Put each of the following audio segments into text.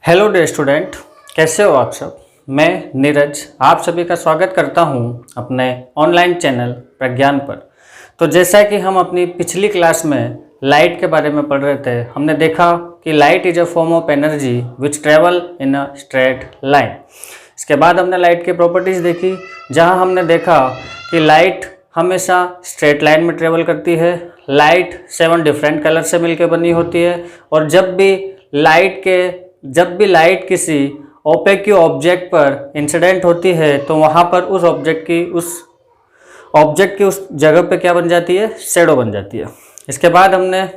Hello dear student, कैसे हो आप सब। मैं नीरज आप सभी का स्वागत करता हूं अपने ऑनलाइन चैनल प्रज्ञान पर। तो जैसा कि हम अपनी पिछली क्लास में लाइट के बारे में पढ़ रहे थे, हमने देखा कि light is a form of energy which travel in a straight line. इसके बाद हमने लाइट की प्रॉपर्टीज़ देखी, जहां हमने देखा कि लाइट हमेशा स्ट्रेट लाइन में ट्रेवल करती है। लाइट 7 डिफरेंट कलर से मिलकर बनी होती है, और जब भी लाइट किसी ओपेक ऑब्जेक्ट पर इंसिडेंट होती है तो वहाँ पर उस ऑब्जेक्ट की उस जगह पे क्या बन जाती है, शैडो बन जाती है। इसके बाद हमने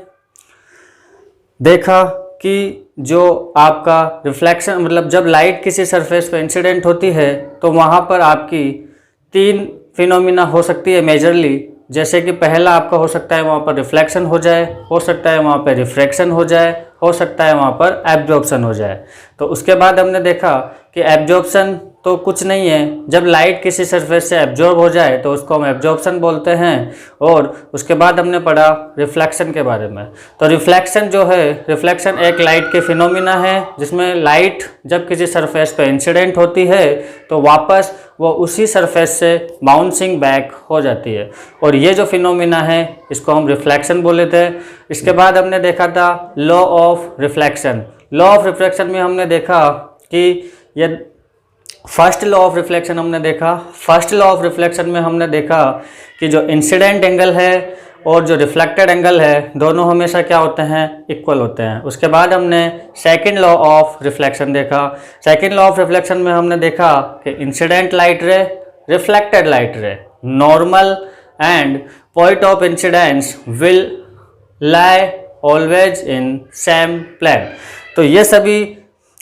देखा कि जो आपका रिफ्लेक्शन मतलब जब लाइट किसी सरफेस पे इंसिडेंट होती है तो वहाँ पर आपकी 3 फिनोमिना हो सकती है मेजरली। जैसे कि पहला आपका हो सकता है वहाँ पर रिफ्लेक्शन हो जाए, हो सकता है वहाँ पर रिफ्रैक्शन हो जाए, हो सकता है वहाँ पर एब्जॉर्प्शन हो जाए। तो उसके बाद हमने देखा कि एब्जॉर्प्शन तो कुछ नहीं है, जब लाइट किसी सरफेस से एब्जॉर्ब हो जाए तो उसको हम एब्जॉर्प्शन बोलते हैं। और उसके बाद हमने पढ़ा रिफ्लेक्शन के बारे में। तो रिफ्लेक्शन जो है, रिफ्लेक्शन एक लाइट के फिनोमिना है जिसमें लाइट जब किसी सरफेस पे इंसिडेंट होती है तो वापस वो उसी सरफेस से बाउंसिंग बैक हो जाती है, और ये जो फिनोमिना है इसको हम रिफ्लेक्शन बोले थे। इसके बाद हमने देखा था law of reflection. Law of reflection में हमने देखा कि ये फर्स्ट लॉ ऑफ रिफ्लेक्शन हमने देखा। फर्स्ट लॉ ऑफ रिफ्लेक्शन में हमने देखा कि जो इंसिडेंट एंगल है और जो रिफ्लेक्टेड एंगल है दोनों हमेशा क्या होते हैं, इक्वल होते हैं। उसके बाद हमने सेकंड लॉ ऑफ रिफ्लेक्शन देखा। सेकंड लॉ ऑफ रिफ्लेक्शन में हमने देखा कि incident light ray, reflected light ray, normal and point of incidence will lie always in same plane. तो ये सभी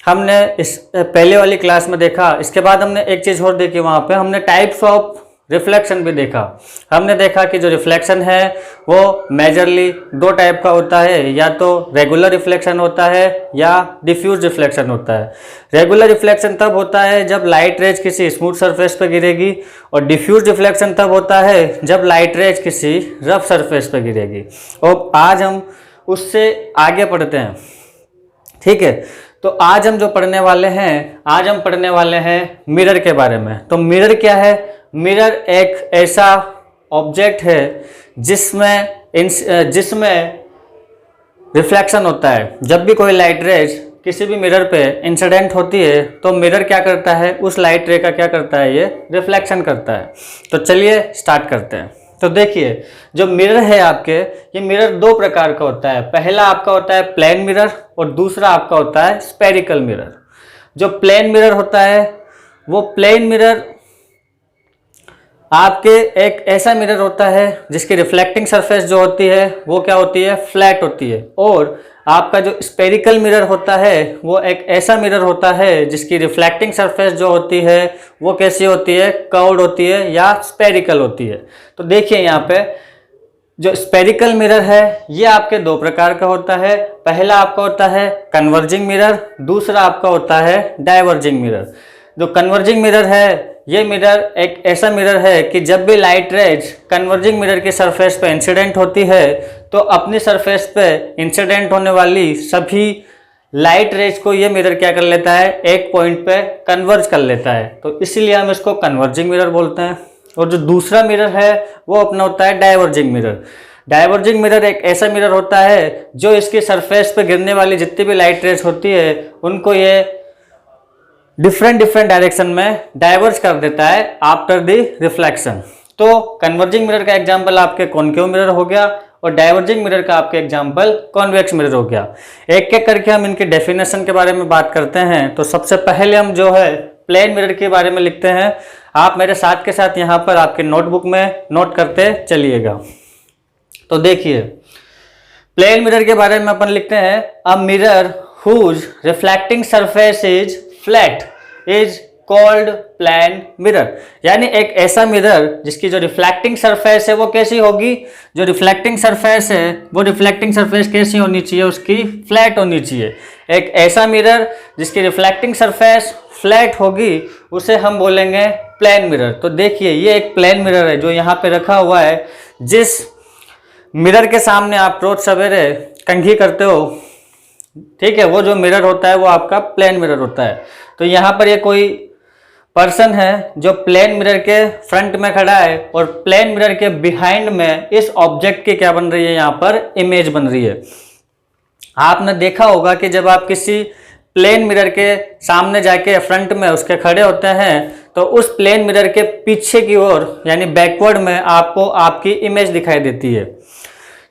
हमने इस पहले वाली क्लास में देखा। इसके बाद हमने एक चीज़ और देखी, वहाँ पे हमने टाइप्स ऑफ रिफ्लेक्शन भी देखा। हमने देखा कि जो रिफ्लेक्शन है वो मेजरली 2 टाइप का होता है, या तो रेगुलर रिफ्लेक्शन होता है या डिफ्यूज रिफ्लेक्शन होता है। रेगुलर रिफ्लेक्शन तब होता है जब लाइट रेज किसी स्मूथ सरफेस पर गिरेगी, और डिफ्यूज रिफ्लेक्शन तब होता है जब लाइट रेज किसी रफ सरफेस पर गिरेगी। और आज हम उससे आगे पढ़ते हैं, ठीक है। तो आज हम जो पढ़ने वाले हैं, आज हम पढ़ने वाले हैं मिरर के बारे में। तो मिरर क्या है? मिरर एक ऐसा ऑब्जेक्ट है जिसमें रिफ्लेक्शन होता है। जब भी कोई लाइट रेज किसी भी मिरर पे इंसिडेंट होती है तो मिरर क्या करता है, उस लाइट रे का क्या करता है, ये रिफ्लेक्शन करता है। तो चलिए स्टार्ट करते हैं। तो देखिए, जो मिरर है आपके, ये मिरर 2 प्रकार का होता है। पहला आपका होता है प्लेन मिरर और दूसरा आपका होता है स्पेरिकल मिरर। जो प्लेन मिरर होता है वो प्लेन मिरर आपके एक ऐसा मिरर होता है जिसकी रिफ्लेक्टिंग सरफेस जो होती है वो क्या होती है, फ्लैट होती है। और आपका जो स्पेरिकल मिरर होता है वो एक ऐसा मिरर होता है जिसकी रिफ्लेक्टिंग सरफेस जो होती है वो कैसी होती है, कर्व्ड होती है या स्पेरिकल होती है। तो देखिए यहाँ पे जो स्पेरिकल मिरर है ये आपके 2 प्रकार का होता है। पहला आपका होता है कन्वर्जिंग मिरर, दूसरा आपका होता है डाइवर्जिंग मिरर। जो कन्वर्जिंग मिरर है, ये मिरर एक ऐसा मिरर है कि जब भी लाइट रेज कन्वर्जिंग मिरर के सरफेस पे इंसिडेंट होती है तो अपनी सरफेस पे इंसिडेंट होने वाली सभी लाइट रेज को ये मिरर क्या कर लेता है, एक पॉइंट पे कन्वर्ज कर लेता है। तो इसीलिए हम इसको कन्वर्जिंग मिरर बोलते हैं। और जो दूसरा मिरर है वो अपना होता है डाइवर्जिंग मिरर। डाइवर्जिंग मिरर एक ऐसा मिरर होता है जो इसकी सरफेस पे गिरने वाली जितनी भी लाइट रेज होती है उनको ये डिफरेंट डायरेक्शन में डाइवर्ज कर देता है आफ्टर द रिफ्लेक्शन। तो कन्वर्जिंग मिरर का एग्जांपल आपके कॉनकेव मिरर हो गया और डाइवर्जिंग मिरर का आपके एग्जांपल कॉन्वेक्स मिरर हो गया। एक एक करके हम इनके डेफिनेशन के बारे में बात करते हैं। तो सबसे पहले हम जो है प्लेन मिरर के बारे में लिखते हैं। आप मेरे साथ के साथ यहाँ पर आपके नोटबुक में नोट करते चलिएगा। तो देखिए, प्लेन मिरर के बारे में अपन लिखते हैं a mirror whose reflecting surface is flat is called plane mirror. यानी एक ऐसा मिरर जिसकी जो रिफ्लेक्टिंग सरफेस है वो कैसी होगी, जो रिफ्लेक्टिंग सरफेस है वो रिफ्लेक्टिंग सरफेस कैसी होनी चाहिए, उसकी फ्लैट होनी चाहिए। एक ऐसा मिरर जिसकी रिफ्लेक्टिंग सरफेस फ्लैट होगी उसे हम बोलेंगे प्लेन मिरर। तो देखिए, ये एक प्लेन मिरर है जो यहाँ पे रखा हुआ है। जिस मिरर के सामने आप रोज सवेरे कंघी करते हो ठीक है, वो जो मिरर होता है वो आपका प्लेन मिरर होता है। तो यहाँ पर ये कोई पर्सन है जो प्लेन मिरर के फ्रंट में खड़ा है और प्लेन मिरर के बिहाइंड में इस ऑब्जेक्ट की क्या बन रही है, यहाँ पर इमेज बन रही है। आपने देखा होगा कि जब आप किसी प्लेन मिरर के सामने जाके फ्रंट में उसके खड़े होते हैं तो उस प्लेन मिरर के पीछे की ओर यानी बैकवर्ड में आपको आपकी इमेज दिखाई देती है।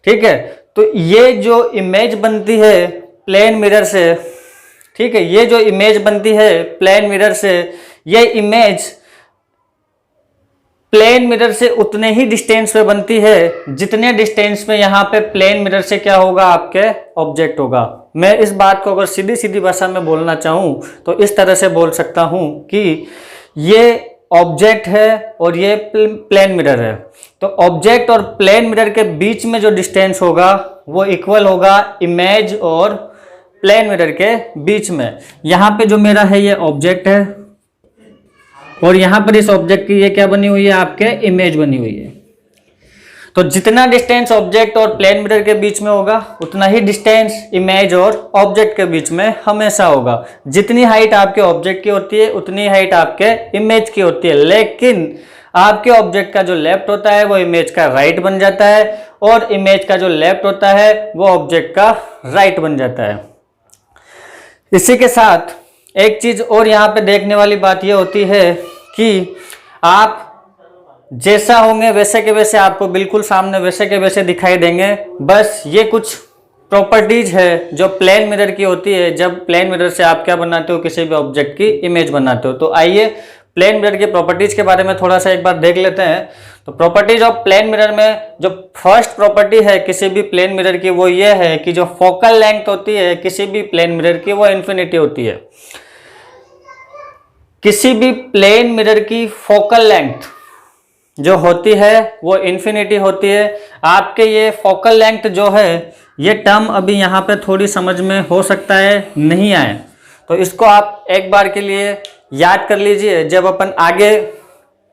ठीक है, तो ये जो इमेज बनती है प्लेन मिरर से, ठीक है, ये जो इमेज बनती है प्लेन मिरर से, ये इमेज प्लेन मिरर से उतने ही डिस्टेंस पे बनती है जितने डिस्टेंस में यहाँ पे प्लेन मिरर से क्या होगा, आपके ऑब्जेक्ट होगा। मैं इस बात को अगर सीधी सीधी भाषा में बोलना चाहूँ तो इस तरह से बोल सकता हूँ कि ये ऑब्जेक्ट है और ये प्लेन मिरर है। तो ऑब्जेक्ट और प्लेन मिरर के बीच में जो डिस्टेंस होगा वो इक्वल होगा इमेज और प्लेन मिरर के बीच में। यहाँ पे जो मेरा है ये ऑब्जेक्ट है और यहाँ पर इस ऑब्जेक्ट की ये क्या बनी हुई है, आपके इमेज बनी हुई है। तो जितना डिस्टेंस ऑब्जेक्ट और प्लेन मिरर के बीच में होगा उतना ही डिस्टेंस इमेज और ऑब्जेक्ट के बीच में हमेशा होगा। जितनी हाइट आपके ऑब्जेक्ट की होती है उतनी हाइट आपके इमेज की होती है, लेकिन आपके ऑब्जेक्ट का जो लेफ्ट होता है वो इमेज का राइट बन जाता है और इमेज का जो लेफ्ट होता है वो ऑब्जेक्ट का राइट बन जाता है। इसी के साथ एक चीज और यहाँ पे देखने वाली बात ये होती है कि आप जैसा होंगे वैसे के वैसे आपको बिल्कुल सामने वैसे के वैसे दिखाई देंगे। बस ये कुछ प्रॉपर्टीज है जो प्लेन मिरर की होती है जब प्लेन मिरर से आप क्या बनाते हो, किसी भी ऑब्जेक्ट की इमेज बनाते हो। तो आइए प्लेन मिरर की प्रॉपर्टीज के बारे में थोड़ा सा एक बार देख लेते हैं। तो प्रॉपर्टीज ऑफ प्लेन मिरर में जो फर्स्ट प्रॉपर्टी है किसी भी प्लेन मिरर की वो ये है कि जो फोकल लेंथ होती है किसी भी प्लेन मिरर की वो इन्फिनिटी होती है। किसी भी प्लेन मिरर की फोकल लेंथ जो होती है वो इन्फिनिटी होती है। आपके ये फोकल लेंथ जो है ये टर्म अभी यहाँ पे थोड़ी समझ में हो सकता है नहीं आए, तो इसको आप एक बार के लिए याद कर लीजिए। जब अपन आगे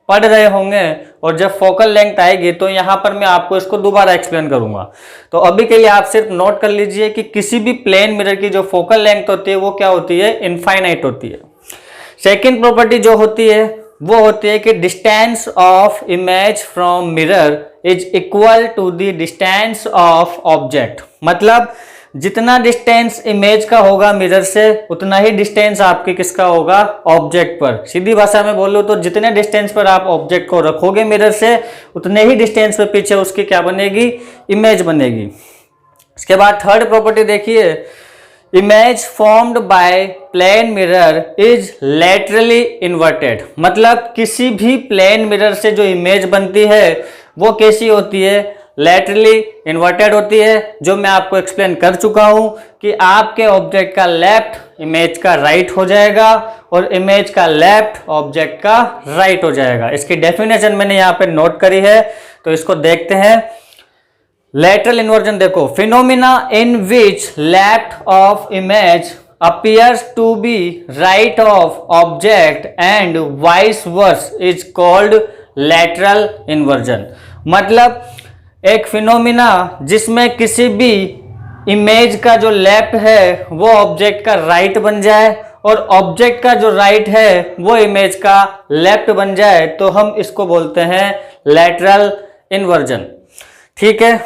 पढ़ रहे होंगे और जब फोकल लेंथ आएगी तो यहाँ पर मैं आपको इसको दोबारा एक्सप्लेन करूंगा। तो अभी के लिए आप सिर्फ नोट कर लीजिए कि किसी भी प्लेन मिरर की जो फोकल लेंथ होती है वो क्या होती है, इनफाइनाइट होती है। सेकेंड प्रॉपर्टी जो होती है वो होती है कि distance of image from mirror is equal to the distance of object. मतलब जितना डिस्टेंस इमेज का होगा मिरर से उतना ही डिस्टेंस आपके किसका होगा, ऑब्जेक्ट पर। सीधी भाषा में बोलो तो जितने डिस्टेंस पर आप ऑब्जेक्ट को रखोगे मिरर से उतने ही डिस्टेंस पे पीछे उसकी क्या बनेगी, इमेज बनेगी। इसके बाद थर्ड प्रॉपर्टी देखिए, image formed by plane mirror is laterally inverted. मतलब किसी भी प्लेन मिरर से जो इमेज बनती है वो कैसी होती है, लेटरली इन्वर्टेड होती है। जो मैं आपको एक्सप्लेन कर चुका हूं कि आपके ऑब्जेक्ट का लेफ्ट इमेज का राइट हो जाएगा और इमेज का लेफ्ट ऑब्जेक्ट का राइट हो जाएगा। इसकी डेफिनेशन मैंने यहाँ पे नोट करी है, तो इसको देखते हैं। लेटरल इन्वर्जन देखो, phenomena in which left of image appears to be right of object and vice versa is called lateral inversion। मतलब एक फिनोमिना जिसमें किसी भी इमेज का जो लेफ्ट है वो ऑब्जेक्ट का राइट बन जाए और ऑब्जेक्ट का जो राइट है वो इमेज का लेफ्ट बन जाए, तो हम इसको बोलते हैं लैटरल इन्वर्जन। ठीक है,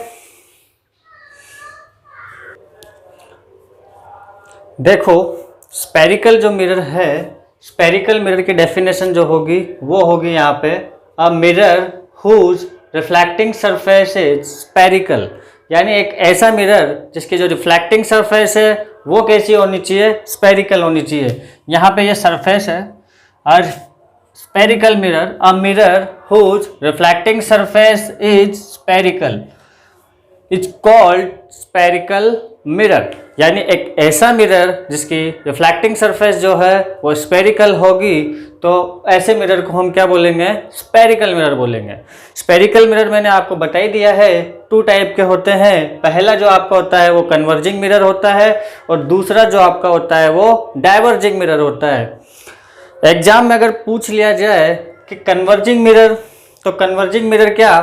देखो स्पेरिकल जो मिरर है, स्पेरिकल मिरर की डेफिनेशन जो होगी वो होगी यहाँ पे a mirror whose reflecting surface is spherical. यानी एक ऐसा मिरर जिसकी जो रिफ्लेक्टिंग सरफेस है वो कैसी होनी चाहिए, स्पेरिकल होनी चाहिए। यहाँ पे ये सरफेस है और spherical mirror, a mirror whose reflecting surface is spherical is called spherical mirror. यानी एक ऐसा मिरर जिसकी रिफ्लेक्टिंग सरफेस जो है वो स्पेरिकल होगी, तो ऐसे मिरर को हम क्या बोलेंगे, स्पेरिकल मिरर बोलेंगे। स्पेरिकल मिरर मैंने आपको बता ही दिया है, टू टाइप के होते हैं। पहला जो आपका होता है वो कन्वर्जिंग मिरर होता है और दूसरा जो आपका होता है वो डाइवर्जिंग मिरर होता है। एग्जाम में अगर पूछ लिया जाए कि कन्वर्जिंग मिरर, तो कन्वर्जिंग मिरर क्या,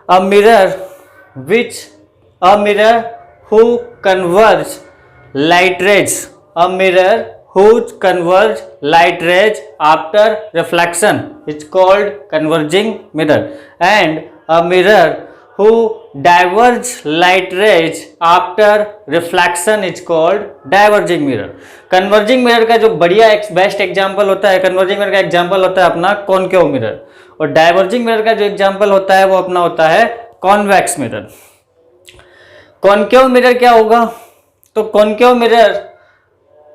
a mirror who converge light rays. A mirror whose converge light rays after reflection is called converging mirror, and a mirror who diverge light rays after reflection is called diverging mirror. converging mirror का जो बढ़िया best example होता है, converging mirror का example होता है अपना concave mirror, और डाइवर्जिंग मिरर का जो एग्जांपल होता है वो अपना होता है कॉन्वेक्स मिरर। कॉनकेव मिरर क्या होगा? तो कॉनकेव मिरर,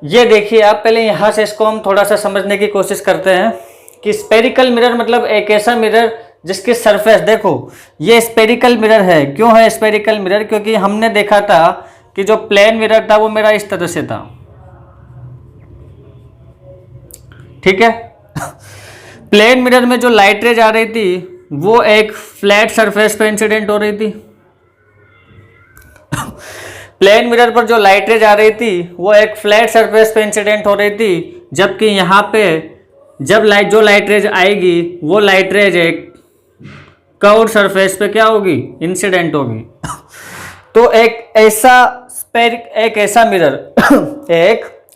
ये देखिए आप, पहले यहां से इसको हम थोड़ा सा समझने की कोशिश करते हैं कि स्पेरिकल मिरर मतलब एक ऐसा मिरर जिसकी सरफेस, देखो ये स्पेरिकल मिरर है। क्यों है स्पेरिकल मिरर? क्योंकि हमने देखा था कि जो प्लेन मिरर था वो मेरा इस तरह से था, ठीक है। प्लेन मिरर में जो लाइट रेज आ रही थी वो एक फ्लैट सरफेस पे इंसिडेंट हो रही थी। प्लेन मिरर पर जो लाइट रेज आ रही थी वो एक फ्लैट सरफेस पे इंसिडेंट हो रही थी, जबकि यहाँ पे जब जो लाइट रेज आएगी वो लाइट रेज एक कर्व्ड सरफेस पे क्या होगी? इंसिडेंट होगी। तो एक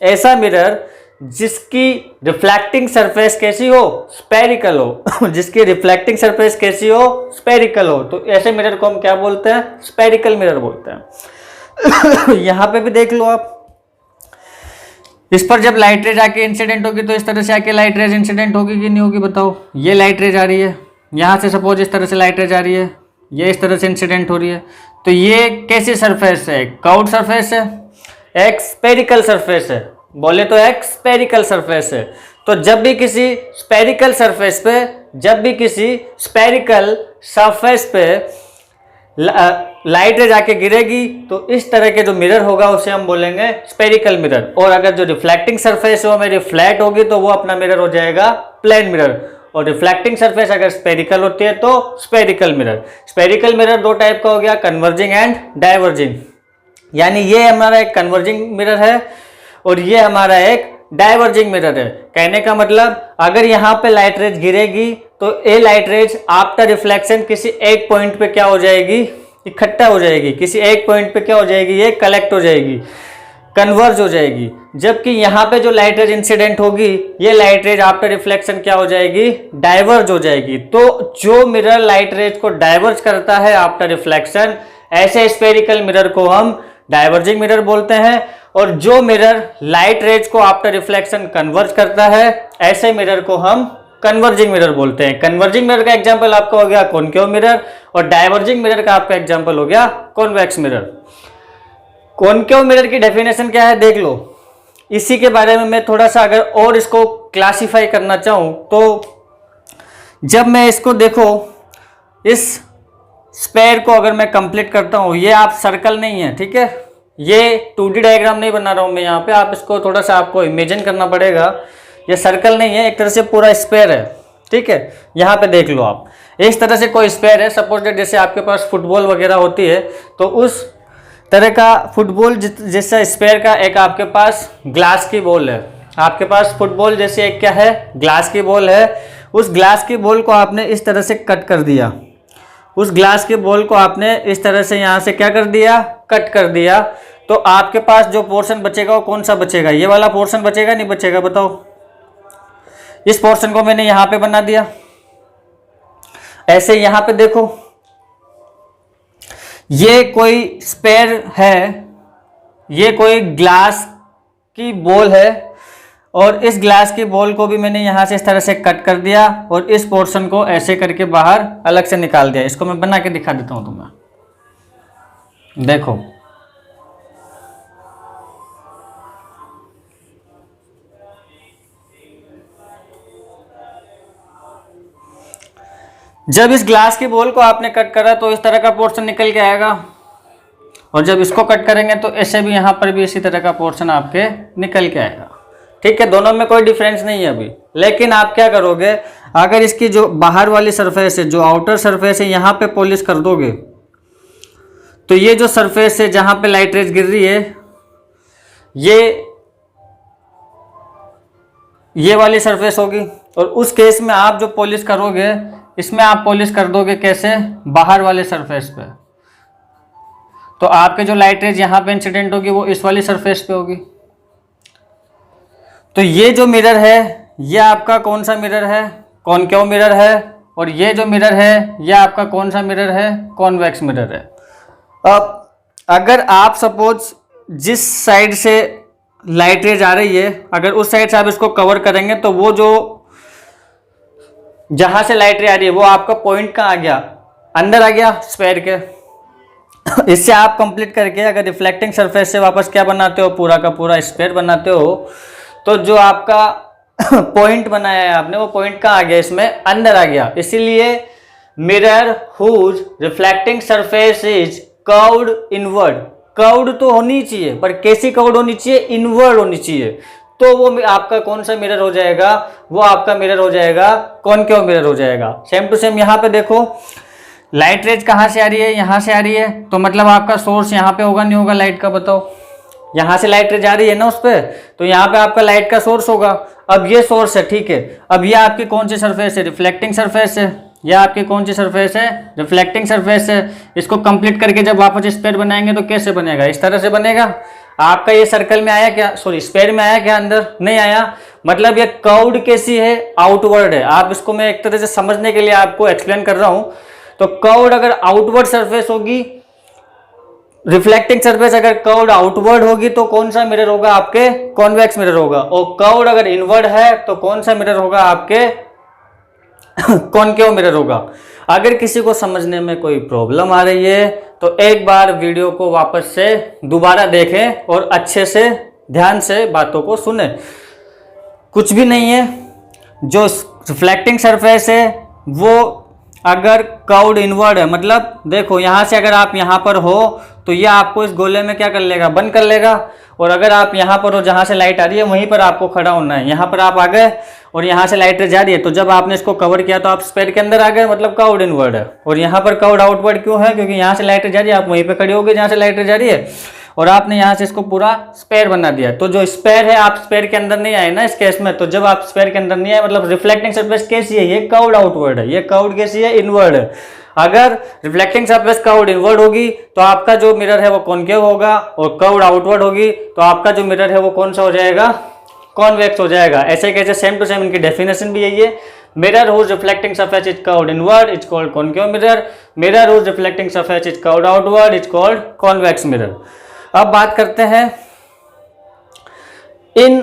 ऐसा मिरर जिसकी रिफ्लेक्टिंग सरफेस कैसी हो? स्पेरिकल हो। जिसकी रिफ्लेक्टिंग सरफेस कैसी हो? स्पेरिकल हो। तो ऐसे मिरर को हम क्या बोलते हैं? स्पेरिकल मिरर बोलते हैं। यहां पे भी देख लो आप, इस पर जब लाइट रेज आके इंसिडेंट होगी तो इस तरह से आके लाइट रेज इंसिडेंट होगी कि नहीं होगी? बताओ। ये लाइट रेज आ रही है, यहां से सपोज इस तरह से लाइट रेज आ रही है, ये इस तरह से इंसिडेंट हो रही है, तो ये कैसी सरफेस है? कर्व्ड सरफेस है, एक स्पेरिकल सरफेस है। बोले तो एक स्पेरिकल सरफेस है। तो जब भी किसी स्पेरिकल सरफेस पे लाइट रेज आके गिरेगी तो इस तरह के जो मिरर होगा उसे हम बोलेंगे स्पेरिकल मिरर। और अगर जो रिफ्लेक्टिंग सरफेस वो मेरी फ्लैट होगी तो वो अपना मिरर हो जाएगा प्लेन मिरर। और रिफ्लेक्टिंग सरफेस अगर स्पेरिकल होती है तो स्पेरिकल मिरर। स्पेरिकल मिरर दो टाइप का हो गया, कन्वर्जिंग एंड डाइवर्जिंग। यानी ये हमारा एक कन्वर्जिंग मिरर है और ये हमारा एक डाइवर्जिंग मिरर है। कहने का मतलब अगर यहाँ पे लाइट रेज गिरेगी तो ये लाइट रेज आफ्टर रिफ्लेक्शन किसी एक पॉइंट पे क्या हो जाएगी? इकट्ठा हो जाएगी। किसी एक पॉइंट पे क्या हो जाएगी? ये कलेक्ट हो जाएगी, कन्वर्ज हो जाएगी। जबकि यहाँ पे जो लाइट रेज इंसिडेंट होगी ये लाइट रेज आफ्टर रिफ्लेक्शन क्या हो जाएगी? डाइवर्ज हो जाएगी। तो जो मिरर लाइट रेज को डाइवर्ज करता है आफ्टर रिफ्लेक्शन, ऐसे स्पेरिकल मिरर को हम डाइवर्जिंग मिरर बोलते हैं। और जो मिरर लाइट रेज को आफ्टर रिफ्लेक्शन कन्वर्ज करता है, ऐसे मिरर को हम कन्वर्जिंग मिरर बोलते हैं। कन्वर्जिंग मिरर का एग्जांपल आपका हो गया कॉनकेव मिरर, और डाइवर्जिंग मिरर का आपका एग्जांपल हो गया कॉन्वेक्स मिरर। कॉनकेव मिरर की डेफिनेशन क्या है देख लो। इसी के बारे में मैं थोड़ा सा अगर और इसको क्लासिफाई करना चाहूं तो जब मैं इसको देखो, इस स्पेयर को अगर मैं कंप्लीट करता हूं, ये आप सर्कल नहीं है, ठीक है, ये 2D डायग्राम नहीं बना रहा हूं मैं यहाँ पे, आप इसको थोड़ा सा आपको इमेजिन करना पड़ेगा। ये सर्कल नहीं है, एक तरह से पूरा स्पेयर है, ठीक है। यहाँ पे देख लो आप, इस तरह से कोई स्पेयर है। सपोज दैट जैसे आपके पास फुटबॉल वगैरह होती है तो उस तरह का फुटबॉल जैसा स्पेयर का एक आपके पास ग्लास की बॉल है। आपके पास फुटबॉल जैसे एक क्या है? ग्लास की बॉल है। उस ग्लास की बॉल को आपने इस तरह से कट कर दिया। उस ग्लास के बॉल को आपने इस तरह से यहाँ से क्या कर दिया? कट कर दिया। तो आपके पास जो पोर्शन बचेगा वो कौन सा बचेगा? ये वाला पोर्शन बचेगा, नहीं बचेगा? बताओ। इस पोर्शन को मैंने यहाँ पे बना दिया। ऐसे यहाँ पे देखो, ये कोई स्पेयर है, ये कोई ग्लास की बॉल है, और इस ग्लास की बॉल को भी मैंने यहाँ से इस तरह से कट कर दिया और इस पोर्शन को ऐसे करके बाहर अलग से निकाल दिया। इसको मैं बना के दिखा देता हूँ तुम्हें। देखो, जब इस ग्लास की बॉल को आपने कट करा तो इस तरह का पोर्शन निकल के आएगा, और जब इसको कट करेंगे तो ऐसे भी यहाँ पर भी इसी तरह का पोर्शन आपके निकल के आएगा, ठीक है। दोनों में कोई डिफरेंस नहीं है अभी। लेकिन आप क्या करोगे, अगर इसकी जो बाहर वाली सरफेस है, जो आउटर सरफेस है, यहाँ पे पॉलिश कर दोगे तो ये जो सरफेस है जहाँ पे लाइट रेज गिर रही है, ये वाली सरफेस होगी। और उस केस में आप जो पॉलिश करोगे, इसमें आप पॉलिश कर दोगे कैसे? बाहर वाले सरफेस पे। तो आपके जो लाइट रेज यहाँ पे इंसिडेंट होगी वो इस वाली सरफेस पे होगी। तो ये जो मिरर है ये आपका कौन सा मिरर है? कॉनकेव मिरर है। और ये जो मिरर है ये आपका कौन सा मिरर है? कॉन्वेक्स मिरर है। अब अगर आप सपोज जिस साइड से लाइट रेज आ रही है, अगर उस साइड से आप इसको कवर करेंगे तो वो जो जहां से लाइट रे आ रही है वो आपका पॉइंट कहाँ आ गया? अंदर आ गया स्फेयर के। इससे आप कंप्लीट करके अगर रिफ्लेक्टिंग सरफेस से वापस क्या बनाते हो? पूरा का पूरा स्फेयर बनाते हो। तो जो आपका पॉइंट बनाया है आपने वो पॉइंट कहाँ आ गया? इसमें अंदर आ गया। इसीलिए mirror whose reflecting surface is curved inward. Curved तो होनी चाहिए पर कैसी कर्व्ड होनी चाहिए? इनवर्ड होनी चाहिए। तो वो आपका कौन सा मिरर हो जाएगा? वो आपका मिरर हो जाएगा कॉनकेव मिरर हो जाएगा। सेम टू सेम यहाँ पे देखो, लाइट रेज कहाँ से आ रही है? यहाँ से आ रही है। तो मतलब आपका सोर्स यहाँ पे होगा नहीं होगा लाइट का? बताओ। यहाँ से लाइट रेज आ रही है ना उस पर, तो यहाँ पे आपका लाइट का सोर्स होगा। अब ये सोर्स है, ठीक है। अब ये आपकी कौन सी सरफेस है? रिफ्लेक्टिंग सरफेस है। यह आपकी कौन सी सरफेस है? रिफ्लेक्टिंग सरफेस है। इसको कंप्लीट करके जब वापस स्फेयर बनाएंगे तो कैसे बनेगा? इस तरह से बनेगा। आपका ये सर्कल में आया क्या? सॉरी, स्फेयर में आया क्या? अंदर नहीं आया। मतलब ये कर्व्ड कैसी है? आउटवर्ड है। आप इसको मैं एक तरह से समझने के लिए आपको एक्सप्लेन कर रहा हूं। तो कर्व्ड अगर आउटवर्ड सरफेस होगी, रिफ्लेक्टिंग सरफेस अगर कर्व्ड आउटवर्ड होगी तो कौन सा मिरर होगा? आपके कॉन्वेक्स मिरर होगा। और कर्व्ड अगर इनवर्ड है तो कौन सा मिरर होगा? आपके कॉनकेव मिरर होगा। अगर किसी को समझने में कोई प्रॉब्लम आ रही है तो एक बार वीडियो को वापस से दोबारा देखें और अच्छे से ध्यान से बातों को सुने। कुछ भी नहीं है। जो रिफ्लेक्टिंग सरफेस है वो अगर कर्व्ड इनवर्ड है, मतलब देखो यहाँ से अगर आप यहाँ पर हो तो ये आपको इस गोले में क्या कर लेगा? बंद कर लेगा। और अगर आप यहाँ पर हो जहाँ से लाइट आ रही है वहीं पर आपको खड़ा होना है। यहाँ पर आप आ गए और यहाँ से लाइट जा रही है, तो जब आपने इसको कवर किया तो आप स्फेयर के अंदर आ गए, मतलब कर्व्ड इनवर्ड है। और यहाँ पर कर्व्ड आउटवर्ड क्यों है? क्योंकि यहाँ से लाइट जा रही है, आप वहीं पर खड़े हो गए जहाँ से लाइट जा रही है और आपने यहाँ से इसको पूरा स्फेयर बना दिया। तो जो स्फेयर है, आप स्फेयर के अंदर नहीं आए ना इस केस में। तो जब आप स्फेयर के अंदर नहीं आए मतलब रिफ्लेक्टिंग सरफेस कैसी है? ये कर्व्ड आउटवर्ड है। ये कर्व्ड कैसी है? इनवर्ड है। अगर रिफ्लेक्टिंग सरफेस कर्व्ड इनवर्ड होगी तो आपका जो मिरर है वो कॉनकेव होगा, और कर्व्ड आउटवर्ड होगी तो आपका जो मिरर है वो कौन सा हो जाएगा? कॉन्वेक्स हो जाएगा। ऐसे कैसे? सेम टू सेम इनकी डेफिनेशन भी यही है। Mirror whose reflecting surface is curved inward is called concave mirror. Mirror whose reflecting surface is curved outward is called convex mirror. अब बात करते हैं इन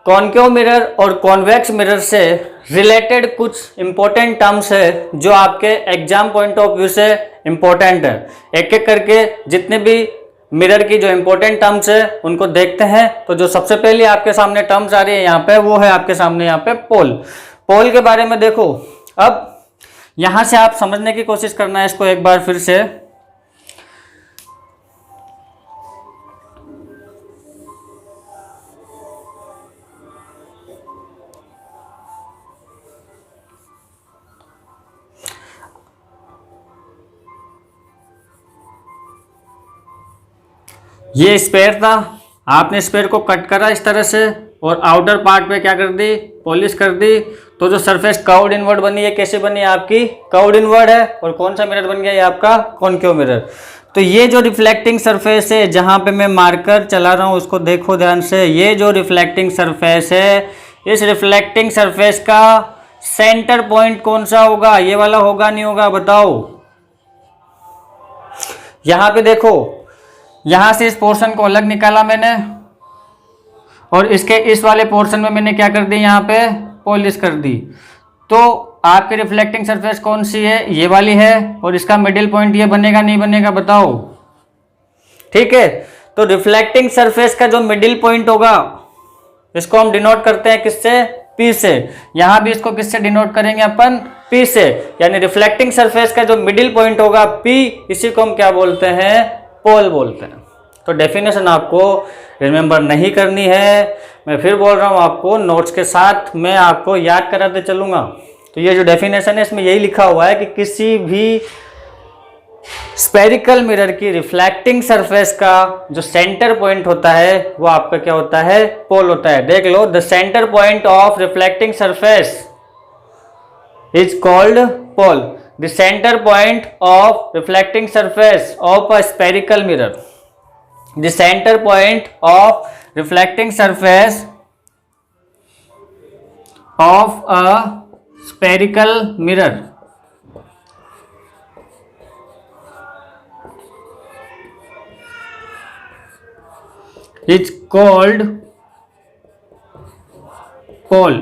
कॉनकेव मिरर और कॉन्वेक्स मिरर से रिलेटेड कुछ इंपॉर्टेंट टर्म्स है जो आपके एग्जाम पॉइंट ऑफ व्यू से इंपॉर्टेंट है। एक एक करके जितने भी मिरर की जो इंपॉर्टेंट टर्म्स है उनको देखते हैं। तो जो सबसे पहले आपके सामने टर्म्स आ रही है यहाँ पे, वो है आपके सामने यहाँ पे पोल। पोल के बारे में देखो। अब यहां से आप समझने की कोशिश करना है इसको एक बार फिर से। ये स्पेयर था, आपने स्पेयर को कट करा इस तरह से और आउटर पार्ट पे क्या कर दी? पॉलिश कर दी। तो जो सरफेस कर्व्ड इनवर्ड बनी है, कैसे बनी है? आपकी कर्व्ड इनवर्ड है। और कौन सा मिरर बन गया? ये आपका कॉनकेव मिरर। तो ये जो रिफ्लेक्टिंग सरफेस है जहां पे मैं मार्कर चला रहा हूं उसको देखो ध्यान से। ये जो रिफ्लेक्टिंग सरफेस है, इस रिफ्लेक्टिंग सरफेस का सेंटर पॉइंट कौन सा होगा? ये वाला होगा नहीं होगा? बताओ। यहां पे देखो, यहां से इस पोर्शन को अलग निकाला मैंने और इसके इस वाले पोर्शन में मैंने क्या कर दी? यहाँ पे पॉलिश कर दी। तो आपकी रिफ्लेक्टिंग सरफेस कौन सी है? ये वाली है। और इसका मिडिल पॉइंट ये बनेगा नहीं बनेगा? बताओ। ठीक है। तो रिफ्लेक्टिंग सरफेस का जो मिडिल पॉइंट होगा इसको हम डिनोट करते हैं किससे? P से। यहां भी इसको किससे डिनोट करेंगे अपन? P से। यानी रिफ्लेक्टिंग सरफेस का जो मिडिल पॉइंट होगा P, इसी को हम क्या बोलते हैं? पोल बोलते हैं। तो डेफिनेशन आपको रिमेंबर नहीं करनी है, मैं फिर बोल रहा हूँ आपको नोट्स के साथ मैं आपको याद कराते चलूंगा। तो ये जो डेफिनेशन है इसमें यही लिखा हुआ है कि किसी भी स्पेरिकल मिरर की रिफ्लेक्टिंग सरफेस का जो सेंटर पॉइंट होता है वो आपका क्या होता है? पोल होता है। देख लो, the centre point of reflecting surface is called pole. The centre point of reflecting surface of a spherical mirror, the centre point of reflecting surface of a spherical mirror is called pole.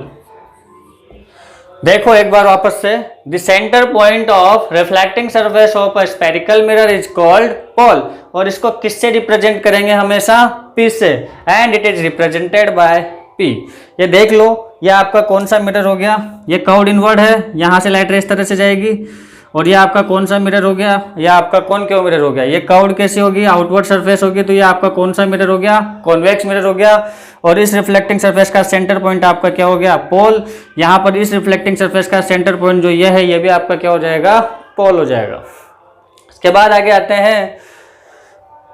देखो एक बार वापस से, the centre point of reflecting surface of a spherical mirror is called pole, और इसको किससे represent करेंगे हमेशा, P से, and it is represented by P। ये देख लो, ये आपका कौन सा मिरर हो गया, ये कर्व्ड इनवर्ड है, यहां से लाइट रे इस तरह से जाएगी, और ये आपका कौन सा मिरर हो गया, ये आपका कॉनकेव मिरर हो गया। ये कर्व्ड कैसे होगी, आउटवर्ड सरफेस होगी, तो ये आपका कौन सा मिरर हो गया, कॉन्वेक्स मिरर हो गया। और इस रिफ्लेक्टिंग सरफेस का सेंटर पॉइंट आपका क्या हो गया, पोल। यहाँ पर इस रिफ्लेक्टिंग सरफेस का सेंटर पॉइंट जो ये है, ये भी आपका क्या हो जाएगा, पोल हो जाएगा। इसके बाद आगे आते हैं,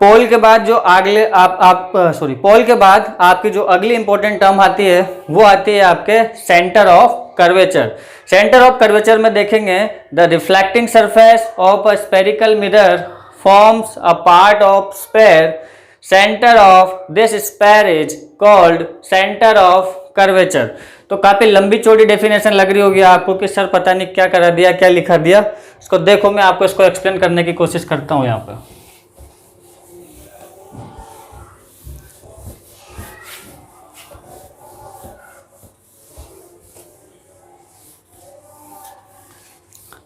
पोल के बाद जो अगले पोल के बाद आपकी जो अगली इंपॉर्टेंट टर्म आती है, वो आती है आपके centre of curvature. Centre of curvature में देखेंगे, the reflecting surface of a spherical mirror forms a part of sphere, centre of this sphere is called centre of curvature. तो काफी लंबी चौड़ी डेफिनेशन लग रही होगी आपको कि सर पता नहीं क्या करा दिया, क्या लिखा दिया। इसको देखो, मैं आपको इसको एक्सप्लेन करने की कोशिश करता हूं। यहाँ पर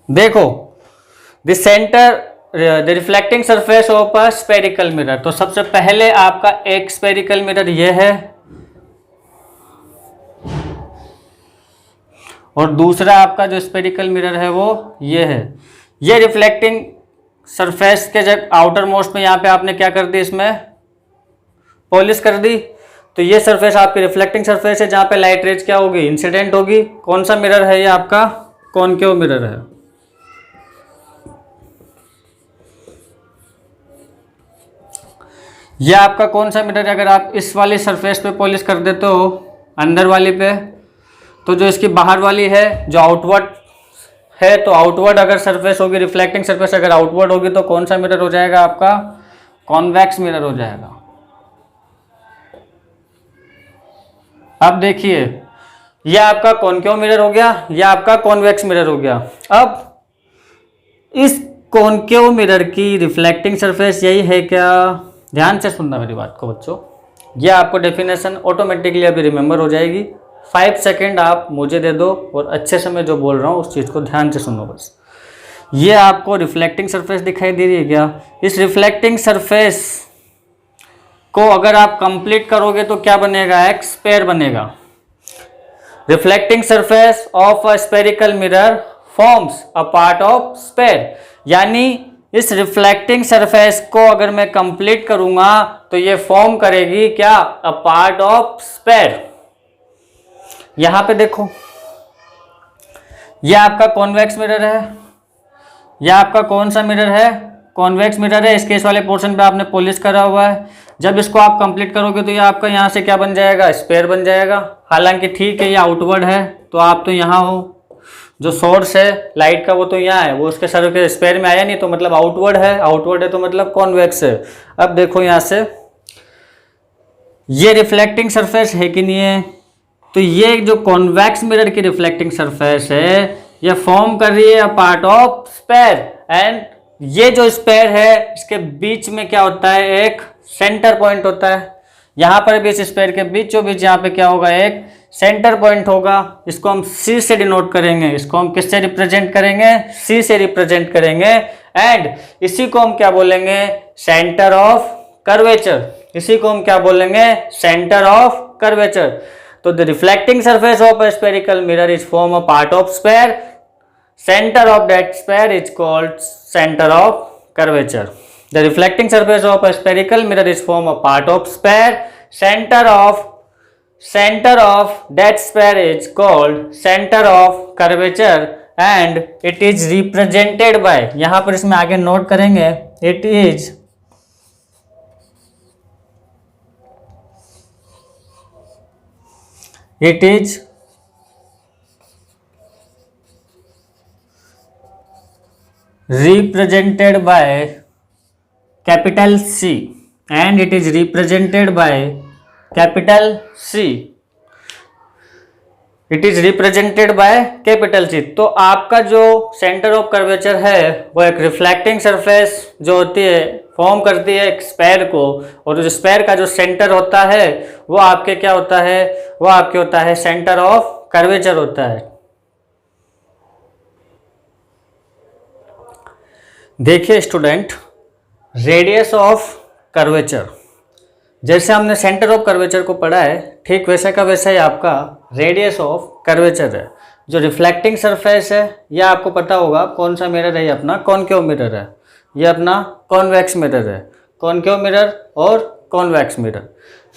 देखो, the centre the reflecting surface of a spherical mirror, तो सबसे पहले आपका एक स्पेरिकल मिरर ये है, और दूसरा आपका जो स्पेरिकल मिरर है वो ये है। ये रिफ्लेक्टिंग सरफेस के जब आउटर मोस्ट में यहाँ पे आपने क्या कर दी, इसमें पॉलिश कर दी, तो ये सरफेस आपकी रिफ्लेक्टिंग सरफेस है, जहाँ पे लाइट रेज क्या होगी, इंसिडेंट होगी। कौन सा मिरर है ये, आपका कॉनकेव मिरर है। यह आपका कौन सा मिरर है, अगर आप इस वाली सरफेस पे पॉलिश कर देते हो, अंदर वाली पे, तो जो इसकी बाहर वाली है जो आउटवर्ड है, तो आउटवर्ड अगर सरफेस होगी, रिफ्लेक्टिंग सरफेस अगर आउटवर्ड होगी, तो कौन सा मिरर हो जाएगा आपका, कॉन्वेक्स मिरर हो जाएगा। अब देखिए, यह आपका कॉनकेव मिरर हो गया, यह आपका कॉन्वेक्स मिरर हो गया। अब इस कॉनकेव मिरर की रिफ्लेक्टिंग सरफेस यही है क्या, ध्यान से सुनना मेरी बात को बच्चों, यह आपको डेफिनेशन ऑटोमेटिकली अभी रिमेंबर हो जाएगी। 5 सेकेंड आप मुझे दे दो, और अच्छे से मैं जो बोल रहा हूँ उस चीज़ को ध्यान से सुनो बस। ये आपको रिफ्लेक्टिंग सरफेस दिखाई दे रही है क्या, इस रिफ्लेक्टिंग सरफेस को अगर आप कंप्लीट करोगे तो क्या बनेगा, एक स्पेयर बनेगा। Reflecting surface of a spherical mirror forms a part of sphere, यानी इस रिफ्लेक्टिंग सरफेस को अगर मैं कंप्लीट करूंगा तो ये फॉर्म करेगी क्या, अ पार्ट ऑफ स्पेयर। यहां पे देखो, यह आपका कॉन्वेक्स मिरर है, यह आपका कौन सा मिरर है, कॉन्वेक्स मिरर है। इसके इस वाले पोर्शन पे आपने पॉलिश करा हुआ है। जब इसको आप कंप्लीट करोगे तो ये आपका यहाँ से क्या बन जाएगा, स्पेयर बन जाएगा। हालांकि ठीक है, ये आउटवर्ड है, तो आप तो यहाँ हो, जो सोर्स है लाइट का वो तो यहाँ है, वो उसके सर के स्पेयर में आया नहीं, तो मतलब आउटवर्ड है, आउटवर्ड है तो मतलब कॉन्वेक्स है। अब देखो यहाँ से, ये रिफ्लेक्टिंग सरफेस है कि नहीं है, तो ये जो कॉन्वेक्स मिरर की रिफ्लेक्टिंग सरफेस है, ये फॉर्म कर रही है a part of sphere, and ये जो स्पेयर है इसके बीच में क्या होता है, एक सेंटर पॉइंट होता है। यहाँ पर भी इस स्पेयर के बीचों बीच यहाँ पे क्या होगा, एक सेंटर पॉइंट होगा। इसको हम C से डिनोट करेंगे, इसको हम किससे रिप्रेजेंट करेंगे, C से रिप्रेजेंट करेंगे। एंड इसी को हम क्या बोलेंगे, सेंटर ऑफ कर्वेचर। इसी को हम क्या बोलेंगे, सेंटर ऑफ कर्वेचर। तो the reflecting surface of a spherical mirror is form a part of sphere, centre of that sphere is called centre of curvature. The reflecting surface of a spherical mirror is form a part of sphere. Center of that sphere is called center of curvature and it is represented by, यहाँ पर इसमें आगे note करेंगे, it is represented by capital C and it is represented by capital C. It is represented by capital C. तो आपका जो centre of curvature है वो एक रिफ्लेक्टिंग सरफेस जो होती है फॉर्म करती है एक स्पेयर को, और उस स्पेयर का जो सेंटर होता है वो आपके क्या होता है, वो आपके होता है सेंटर ऑफ कर्वेचर होता है। देखिए स्टूडेंट, रेडियस ऑफ कर्वेचर, जैसे हमने सेंटर ऑफ कर्वेचर को पढ़ा है ठीक वैसे का वैसा ही आपका रेडियस ऑफ कर्वेचर है। जो रिफ्लेक्टिंग सरफेस है यह आपको पता होगा कौन सा मिरर है, ये अपना कॉनकेव मिरर है, ये अपना कॉन्वेक्स मिरर है, कॉनकेव मिरर और कॉन्वेक्स मिरर।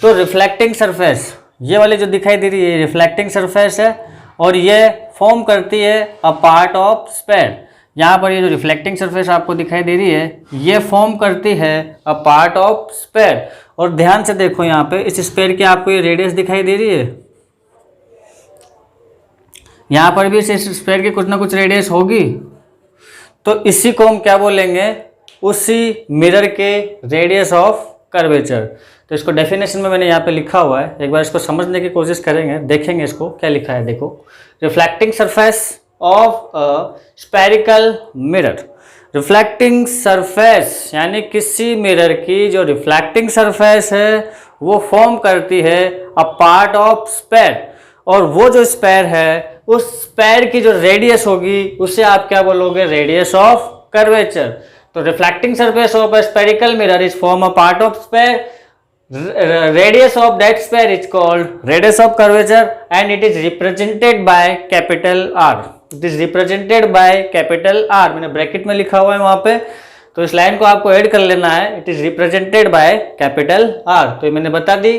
तो रिफ्लेक्टिंग सरफेस ये वाली जो दिखाई दे रही है रिफ्लेक्टिंग सरफेस है और ये फॉर्म करती है अ पार्ट ऑफ स्पेयर। यहाँ पर ये जो रिफ्लेक्टिंग सरफेस आपको दिखाई दे रही है ये फॉर्म करती है अ पार्ट ऑफ स्पेयर। और ध्यान से देखो यहाँ पे इस स्पेयर की आपको ये रेडियस दिखाई दे रही है, यहाँ पर भी इस स्पेयर की कुछ ना कुछ रेडियस होगी। तो इसी को हम क्या बोलेंगे, उसी मिरर के रेडियस ऑफ कर्वेचर। तो इसको डेफिनेशन में मैंने यहाँ पे लिखा हुआ है, एक बार इसको समझने की कोशिश करेंगे, देखेंगे इसको क्या लिखा है। देखो, reflecting surface of a spherical mirror. Reflecting surface यानी किसी मिरर की जो रिफ्लेक्टिंग सरफेस है वो फॉर्म करती है अ पार्ट ऑफ स्पेयर, और वो जो स्पेयर है उस स्पेयर की जो रेडियस होगी उसे आप क्या बोलोगे, रेडियस ऑफ कर्वेचर। तो reflecting surface of a spherical mirror is form a part of sphere, radius of that sphere is called radius of curvature and it is represented by capital R. It is represented by capital R, मैंने bracket में लिखा हुआ है वहां पे, तो इस line को आपको ऐड कर लेना है। It is represented by capital R, तो ये मैंने बता दी।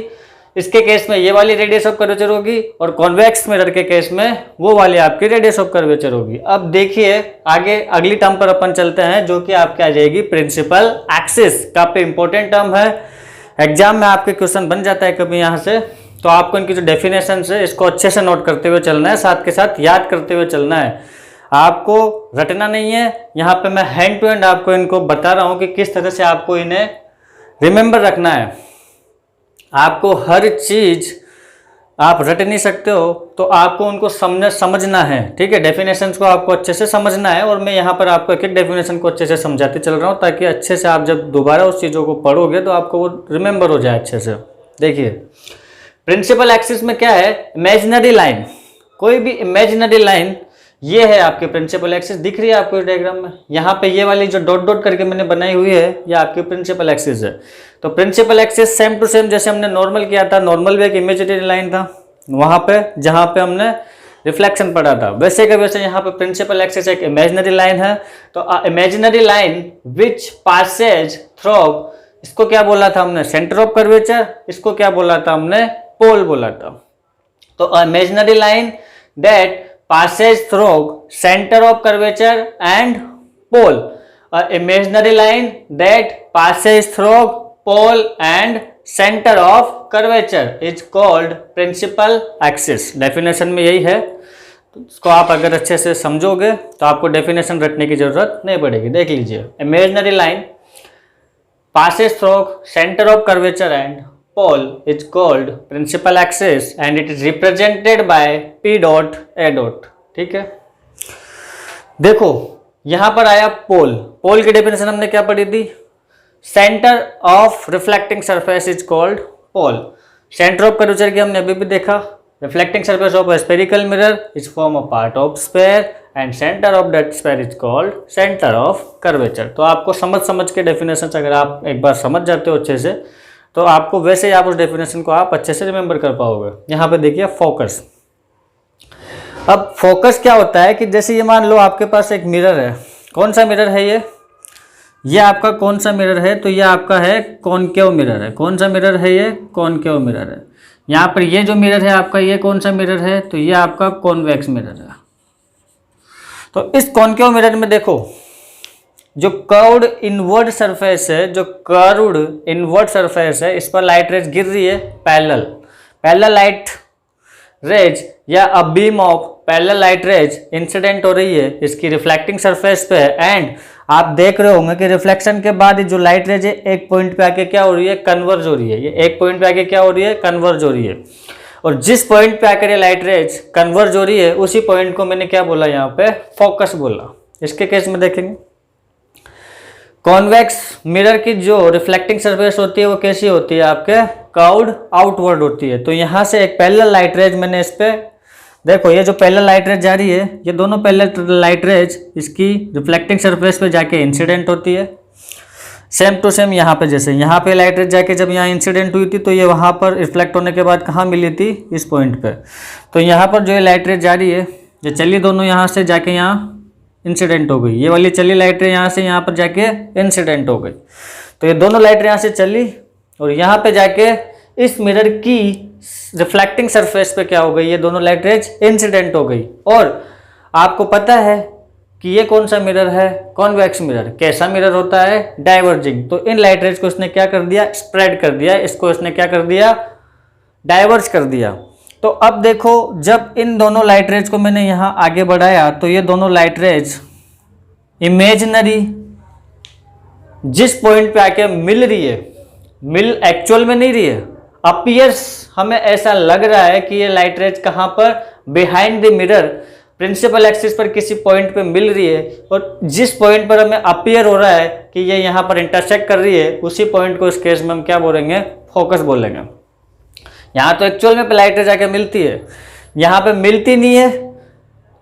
इसके केस में ये वाली रेडियस ऑफ कर्वेचर होगी और कॉन्वेक्स मिरर के केस में वो वाली आपकी रेडियस ऑफ कर्वेचर होगी। अब देखिए आगे अगली टर्म पर अपन चलते हैं जो कि आपकी आ जाएगी प्रिंसिपल एक्सिस। काफी इंपॉर्टेंट टर्म है, एग्जाम में आपके क्वेश्चन बन जाता है कभी यहाँ से, तो आपको इनकी जो डेफिनेशन है इसको अच्छे से नोट करते हुए चलना है, साथ के साथ याद करते हुए चलना है, आपको रटना नहीं है। यहाँ पे मैं हैंड टू हैंड आपको इनको बता रहा हूँ कि किस तरह से आपको इन्हें रिमेंबर रखना है। आपको हर चीज आप रट नहीं सकते हो, तो आपको उनको समझना है, ठीक है। डेफिनेशंस को आपको अच्छे से समझना है और मैं यहाँ पर आपको एक एक डेफिनेशन को अच्छे से समझाते चल रहा हूँ ताकि अच्छे से आप जब दोबारा उस चीज़ों को पढ़ोगे तो आपको वो रिमेंबर हो जाए अच्छे से। देखिए प्रिंसिपल एक्सिस में क्या है, इमेजिनरी लाइन, कोई भी इमेजिनरी लाइन, ये है आपके प्रिंसिपल एक्सिस। दिख रही है आपको डायग्राम में, यहाँ पे ये वाली जो डॉट डॉट करके मैंने बनाई हुई है ये आपकी प्रिंसिपल एक्सिस है। तो principal axis same to same जैसे हमने नॉर्मल किया था, नॉर्मल भी एक इमेजिनरी लाइन था वहां पे जहां पे हमने रिफ्लेक्शन पढ़ा था, वैसे के वैसे यहाँ पे प्रिंसिपल एक्सिस एक इमेजिनरी लाइन है। तो imaginary line which Passage through, इसको क्या बोला था हमने, सेंटर ऑफ कर्वेचर, इसको क्या बोला था हमने, पोल बोला था। तो imaginary line that passes through center of curvature and pole, a imaginary line that passes through pole and center of curvature is called principal axis। Definition में यही है, तो इसको आप अगर अच्छे से समझोगे तो आपको डेफिनेशन रटने की जरूरत नहीं पड़ेगी। देख लीजिए, imaginary line passes through center of curvature and pole is called principal axis and it is represented by P dot A dot, ठीक है। देखो यहां पर आया पोल, पोल की डेफिनेशन हमने क्या पढ़ी थी, centre of reflecting surface is called pole. Centre of curvature की हमने अभी भी देखा, reflecting surface of spherical mirror is form a part of sphere and centre of that sphere is called centre of curvature. तो आपको समझ के definition अगर आप एक बार समझ जाते हो अच्छे से तो आपको वैसे ही आप उस डेफिनेशन को आप अच्छे से रिमेंबर कर पाओगे। यहाँ पे देखिए फोकस। अब फोकस क्या होता है कि जैसे ये मान लो आपके पास एक मिरर है, कौन सा मिरर है ये आपका कौन सा मिरर है, तो ये आपका है कॉनकेव मिरर है। कौन सा मिरर है, ये कॉनकेव मिरर है। यहाँ पर ये जो मिरर है आपका, ये कौन सा मिरर है, तो ये आपका कॉन्वेक्स मिरर है। तो इस कॉनकेव मिरर में देखो जो कर्व्ड इनवर्ड सरफेस है, जो कर्व्ड इनवर्ड सरफेस है, इस पर लाइट रेज गिर रही है पैरेलल लाइट रेज या a beam of parallel light raise incident हो रही है इसकी रिफ्लेक्टिंग सरफेस पे एंड आप देख रहे होंगे कि रिफ्लेक्शन के बाद जो लाइट रेज है एक पॉइंट पे आके क्या हो रही है, कन्वर्ज हो रही है। ये एक पॉइंट पे आके क्या हो रही है, कन्वर्ज हो रही है। और जिस पॉइंट पे आकर ये लाइट रेज कन्वर्ज हो रही है उसी पॉइंट को मैंने क्या बोला, यहाँ पे फोकस बोला। इसके केस में देखेंगे कॉन्वेक्स मिरर की जो रिफ्लेक्टिंग सरफेस होती है वो कैसी होती है, आपके कर्व्ड आउटवर्ड होती है। तो यहाँ से एक पैरेलल लाइट रेज मैंने इस पे देखो, ये जो पैरेलल लाइट रेज जा रही है ये दोनों पैरेलल लाइट रेज इसकी रिफ्लेक्टिंग सरफेस पे जाके इंसिडेंट होती है। सेम टू सेम यहाँ पे, जैसे यहाँ पे लाइट रेज जाके जब यहाँ इंसिडेंट हुई थी तो ये वहाँ पर रिफ्लेक्ट होने के बाद कहाँ मिली थी, इस पॉइंट पे। तो यहाँ पर जो ये लाइट रेज जा रही है ये चली दोनों यहाँ से जाके यहाँ इंसिडेंट हो गई। ये वाली चली लाइट रे यहाँ से यहाँ पर जाके इंसिडेंट हो गई। तो ये दोनों लाइट रे यहाँ से चली और यहाँ पे जाके इस मिरर की रिफ्लेक्टिंग सरफेस पे क्या हो गई, ये दोनों लाइट रेज इंसिडेंट हो गई। और आपको पता है कि ये कौन सा मिरर है, कॉन्वेक्स मिरर। कैसा मिरर होता है, डाइवर्जिंग। तो इन लाइट रेज को इसने क्या कर दिया, स्प्रेड कर दिया, इसको इसने क्या कर दिया, डाइवर्ज कर दिया। तो अब देखो जब इन दोनों लाइट रेज को मैंने यहाँ आगे बढ़ाया तो ये दोनों लाइट रेज इमेजिनरी जिस पॉइंट पे आके मिल रही है, मिल एक्चुअल में नहीं रही है, अपीयर्स हमें ऐसा लग रहा है कि ये लाइट रेज कहाँ पर, behind the mirror principal axis पर किसी पॉइंट पे मिल रही है। और जिस पॉइंट पर हमें अपीयर हो रहा है कि ये यहाँ पर इंटरसेक्ट कर रही है उसी पॉइंट को इस केस में हम क्या बोलेंगे, फोकस बोलेंगे। यहाँ तो एक्चुअल में लाइट रेज जाके मिलती है, यहाँ पे मिलती नहीं है।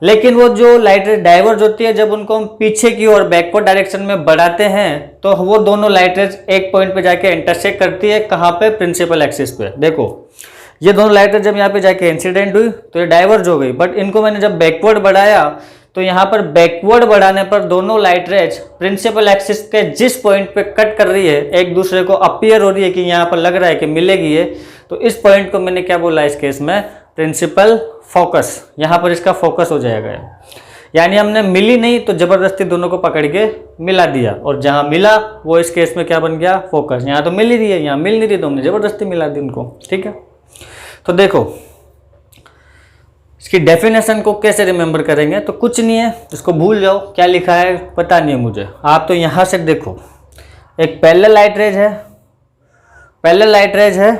लेकिन वो जो लाइट रेज डाइवर्ज होती है जब उनको हम पीछे की ओर बैकवर्ड डायरेक्शन में बढ़ाते हैं तो वो दोनों लाइट रेज एक पॉइंट पे जाके इंटरसेक्ट करती है। कहाँ पे, प्रिंसिपल एक्सिस पे। देखो ये दोनों लाइट रेज जब यहाँ पे जाके इंसिडेंट हुई तो ये डाइवर्ज हो गई, बट इनको मैंने जब बैकवर्ड बढ़ाया तो यहाँ पर बैकवर्ड बढ़ाने पर दोनों लाइट रेज प्रिंसिपल एक्सिस के जिस पॉइंट पे कट कर रही है, एक दूसरे को अपीयर हो रही है कि यहाँ पर लग रहा है कि मिलेगी ये, तो इस पॉइंट को मैंने क्या बोला इस केस में, प्रिंसिपल फोकस। यहाँ पर इसका फोकस हो जाएगा। यानी हमने मिली नहीं तो जबरदस्ती दोनों को पकड़ के मिला दिया, और जहाँ मिला वो इस केस में क्या बन गया, फोकस। यहाँ तो मिल ही रही है, यहाँ मिल नहीं रही तो हमने जबरदस्ती मिला दी उनको। ठीक है, तो देखो इसकी डेफिनेशन को कैसे रिमेंबर करेंगे, तो कुछ नहीं है, इसको भूल जाओ, क्या लिखा है पता नहीं है मुझे। आप तो यहाँ से देखो, एक पैरेलल लाइट रेज है, पैरेलल लाइट रेज है,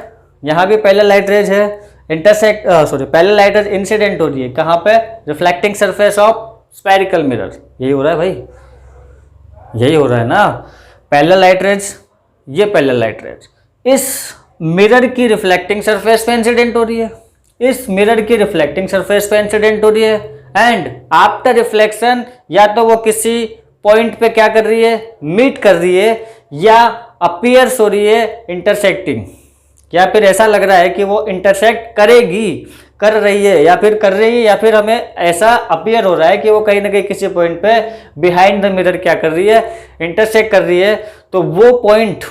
यहाँ भी पैरेलल लाइट रेज है, पैरेलल लाइट रेज इंसिडेंट हो रही है कहाँ पे, reflecting surface of spherical mirror. यही हो रहा है भाई, यही हो रहा है ना। पैरेलल लाइट रेज, ये पैरेलल लाइट रेज इस मिरर की रिफ्लेक्टिंग सरफेस पे इंसिडेंट हो रही है, इस मिरर की रिफ्लेक्टिंग सरफेस पे इंसिडेंट हो रही है, एंड आफ्टर रिफ्लेक्शन या तो वो किसी पॉइंट पे क्या कर रही है, मीट कर रही है, या अपीयर्स हो रही है इंटरसेक्टिंग, या फिर ऐसा लग रहा है कि वो इंटरसेक्ट करेगी, कर रही है, या फिर कर रही है, या फिर हमें ऐसा अपीयर हो रहा है कि वो कहीं ना कहीं किसी पॉइंट पे बिहाइंड द मिरर क्या कर रही है, इंटरसेक्ट कर रही है। तो वो पॉइंट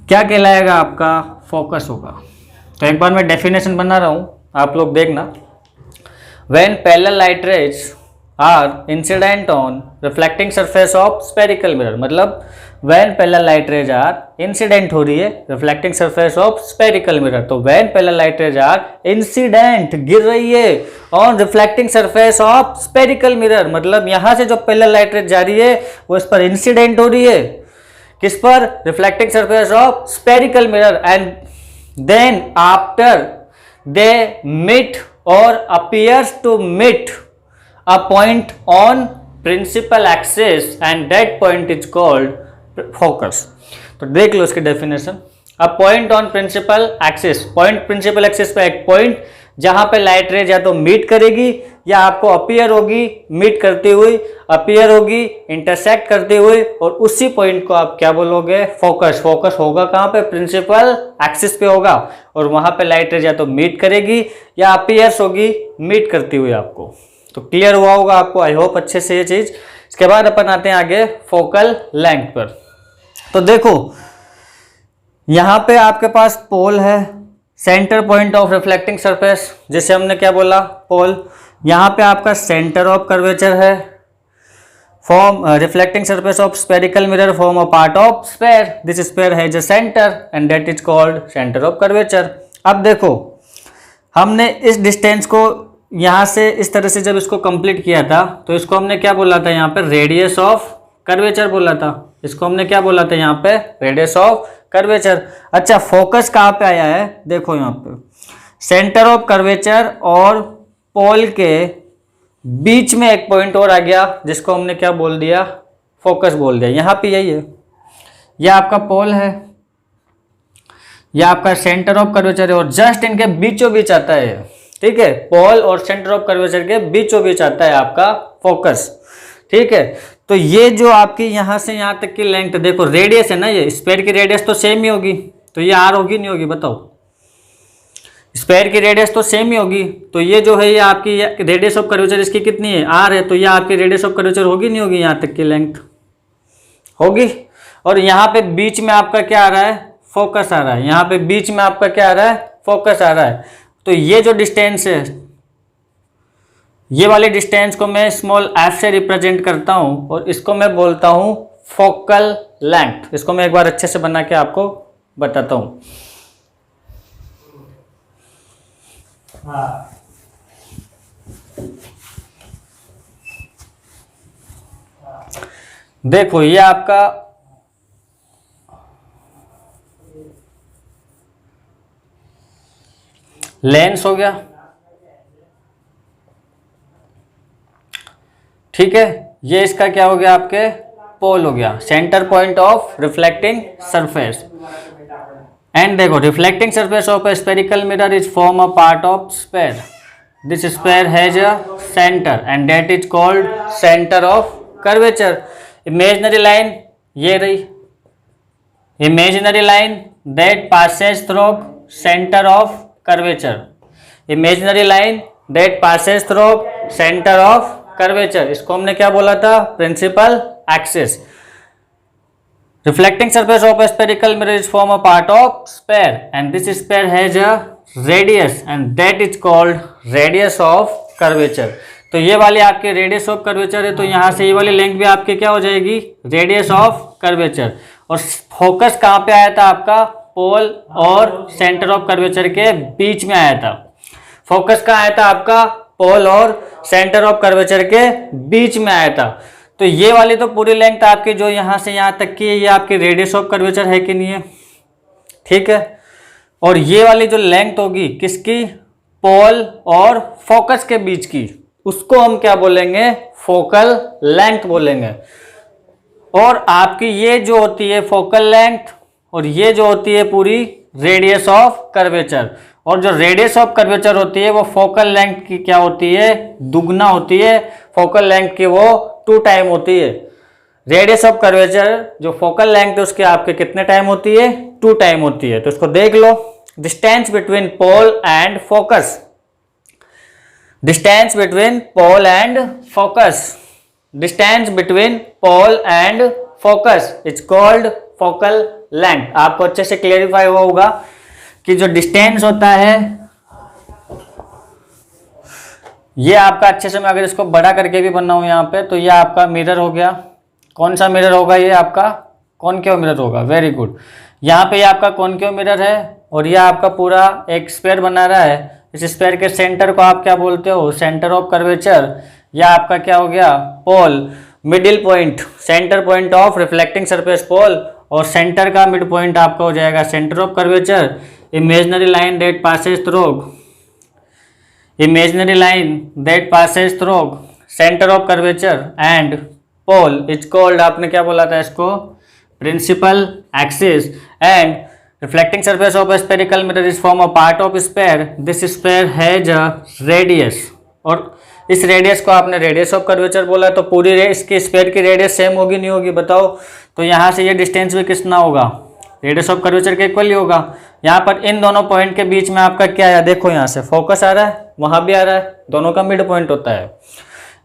क्या कहलाएगा, आपका फोकस होगा। तो एक बार मैं डेफिनेशन बना रहा हूं, आप लोग देखना। When parallel light rays are incident on reflecting surface of spherical mirror, मतलब when parallel light rays are incident हो रही है reflecting surface of spherical mirror. तो when parallel light rays are incident, गिर रही है, on reflecting surface of spherical mirror, मतलब यहां से जो पैरेलल लाइट रेज जा रही है वो इस पर इंसिडेंट हो रही है, किस पर, reflecting surface of spherical mirror, and then after they meet or appears to meet a point on principal axis and that point is called focus। तो देख लो इसकी definition. a point on principal axis, point principal axis पे एक point जहां पे light rays या तो meet करेगी या आपको अपीयर होगी, मीट करती हुई, अपीयर होगी, इंटरसेक्ट करती हुई, और उसी पॉइंट को आप क्या बोलोगे, फोकस। फोकस होगा कहाँ पे, प्रिंसिपल एक्सिस पे होगा, और वहां पे लाइट रेज या तो मीट करेगी या अपीयर्स होगी, मीट करती हुई आपको। तो क्लियर हुआ होगा आपको, आई होप अच्छे से ये चीज। इसके बाद अपन आते हैं आगे फोकल लेंथ पर। तो देखो यहां पे आपके पास पोल है, centre point of reflecting surface, जिसे हमने क्या बोला, पोल। यहाँ पे आपका सेंटर ऑफ कर्वेचर है, form reflecting surface of spherical mirror form a part of sphere, this sphere has a centre and that is called centre of curvature. अब देखो हमने इस डिस्टेंस को यहाँ से इस तरह से जब इसको कंप्लीट किया था तो इसको हमने क्या बोला था, यहाँ पे रेडियस ऑफ कर्वेचर बोला था। इसको हमने क्या बोला था, यहाँ पे रेडियस ऑफ कर्वेचर। अच्छा, फोकस कहाँ पे आया है, देखो यहाँ पे सेंटर ऑफ कर्वेचर और पोल के बीच में एक पॉइंट और आ गया जिसको हमने क्या बोल दिया, फोकस बोल दिया। यहाँ पे यही है, यह आपका पोल है, यह आपका सेंटर ऑफ कर्वेचर है और जस्ट इनके बीचों बीच आता है। ठीक है, पोल और सेंटर ऑफ कर्वेचर के बीचों बीच आता है आपका फोकस। ठीक है, तो ये जो आपकी यहाँ से यहाँ तक की लेंथ, देखो रेडियस है ना, ये स्फीयर की रेडियस तो सेम ही होगी, तो ये आर होगी नहीं होगी, बताओ। स्फीयर की रेडियस तो सेम ही होगी, तो ये जो है ये आपकी रेडियस ऑफ कर्वेचर इसकी कितनी है, आर है, तो ये आपकी रेडियस ऑफ कर्वेचर होगी नहीं होगी, यहाँ तक की लेंथ होगी। और यहाँ पे बीच में आपका क्या आ रहा है, फोकस आ रहा है। यहाँ पे बीच में आपका क्या आ रहा है, फोकस आ रहा है। तो ये जो डिस्टेंस है, ये वाली डिस्टेंस को मैं स्मॉल एफ से रिप्रेजेंट करता हूँ और इसको मैं बोलता हूँ फोकल लेंथ। इसको मैं एक बार अच्छे से बना के आपको बताता हूँ। देखो ये आपका लेंस हो गया, ठीक है। ये इसका क्या हो गया, आपके पोल हो गया, centre point of reflecting surface. And देखो reflecting surface of a spherical mirror is form a part of sphere. This sphere has a center and that is called center of curvature. Imaginary line ये रही, imaginary line that passes through center of curvature. Imaginary line that passes through center of curvature. इसको हमने क्या बोला था, principal axis. Reflecting surface of a spherical mirror is form a part of sphere and this sphere has a radius and that is called radius of curvature. तो ये वाली आपकी radius of curvature है, तो यहाँ से ये वाली लेंथ भी आपकी क्या हो जाएगी, रेडियस ऑफ कर्वेचर। और फोकस कहाँ पे आया था आपका, पोल और सेंटर ऑफ कर्वेचर के बीच में आया था। फोकस कहाँ आया था आपका, पोल और सेंटर ऑफ कर्वेचर के बीच में आया था। तो ये वाली तो पूरी लेंथ आपकी जो यहाँ से यहाँ तक की है, ये आपकी रेडियस ऑफ कर्वेचर है कि नहीं है, ठीक है। और ये वाली जो लेंथ होगी किसकी, पोल और फोकस के बीच की, उसको हम क्या बोलेंगे, फोकल लेंथ बोलेंगे। और आपकी ये जो होती है फोकल लेंथ और ये जो होती है पूरी रेडियस ऑफ कर्वेचर। और जो रेडियस ऑफ कर्वेचर होती है वो फोकल लेंथ की क्या होती है, दुगना होती है। फोकल लेंथ की वो 2 टाइम होती है। रेडियस ऑफ कर्वेचर जो फोकल लेंथ है उसके आपके कितने टाइम होती है, 2 टाइम होती है। तो इसको देख लो, distance between pole and focus, distance between pole and focus, distance between pole and focus is called focal length. आपको अच्छे से क्लियरिफाई हुआ होगा कि जो डिस्टेंस होता है ये आपका, अच्छे से मैं अगर इसको बड़ा करके भी बनाऊं यहाँ पे, तो ये आपका मिरर हो गया। कौन सा मिरर होगा, ये आपका कॉनकेव मिरर होगा। Very good. यहाँ पे ये आपका कॉनकेव मिरर है और ये आपका पूरा एक स्फीयर बना रहा है। इस स्फीयर के सेंटर को आप क्या बोलते हो, सेंटर ऑफ कर्वेचर। या आपका क्या हो गया, pole, middle point, centre point of reflecting surface pole, और सेंटर का मिड पॉइंट आपका हो जाएगा centre of curvature. Imaginary line that passes through, imaginary line that passes through center of curvature and pole is called, आपने क्या बोला था इसको, principal axis। and reflecting surface of a spherical mirror is form a part of sphere. This sphere has a radius, और इस radius को आपने radius of curvature बोला, तो पूरी इसकी स्फीयर की रेडियस सेम होगी नहीं होगी, बताओ। तो यहाँ से ये डिस्टेंस भी कितना होगा, रेडियस ऑफ कर्वेचर के इक्वल ही होगा। यहाँ पर इन दोनों पॉइंट के बीच में आपका क्या है, देखो यहाँ से फोकस आ रहा है, वहां भी आ रहा है, दोनों का मिड पॉइंट होता है।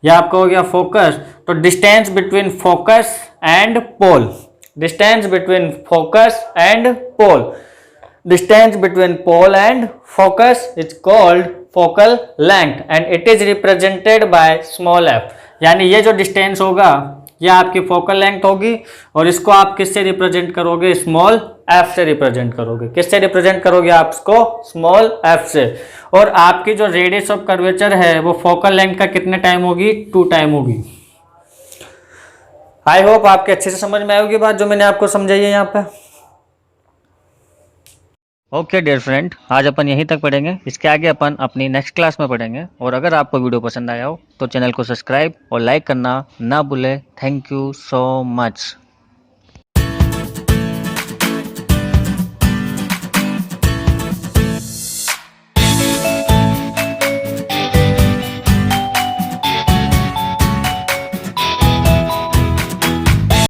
यह आपका हो गया फोकस। तो distance between focus and pole, distance between focus and pole, distance between pole and focus is called focal length and it is represented by small F. यानी ये जो डिस्टेंस होगा यह आपकी फोकल लेंथ होगी और इसको आप किससे रिप्रेजेंट करोगे, स्मॉल एफ से रिप्रेजेंट करोगे। किससे रिप्रेजेंट करोगे आप इसको, स्मॉल एफ से। और आपकी जो रेडियस ऑफ कर्वेचर है वो फोकल लेंथ का कितने टाइम होगी, 2 टाइम होगी। आई होप आपके अच्छे से समझ में आएगी बात जो मैंने आपको समझाई है यहाँ पे। ओके डियर फ्रेंड, आज अपन यहीं तक पढ़ेंगे, इसके आगे अपन अपनी नेक्स्ट क्लास में पढ़ेंगे। और अगर आपको वीडियो पसंद आया हो तो चैनल को सब्सक्राइब और लाइक करना ना भूले। Thank you so much.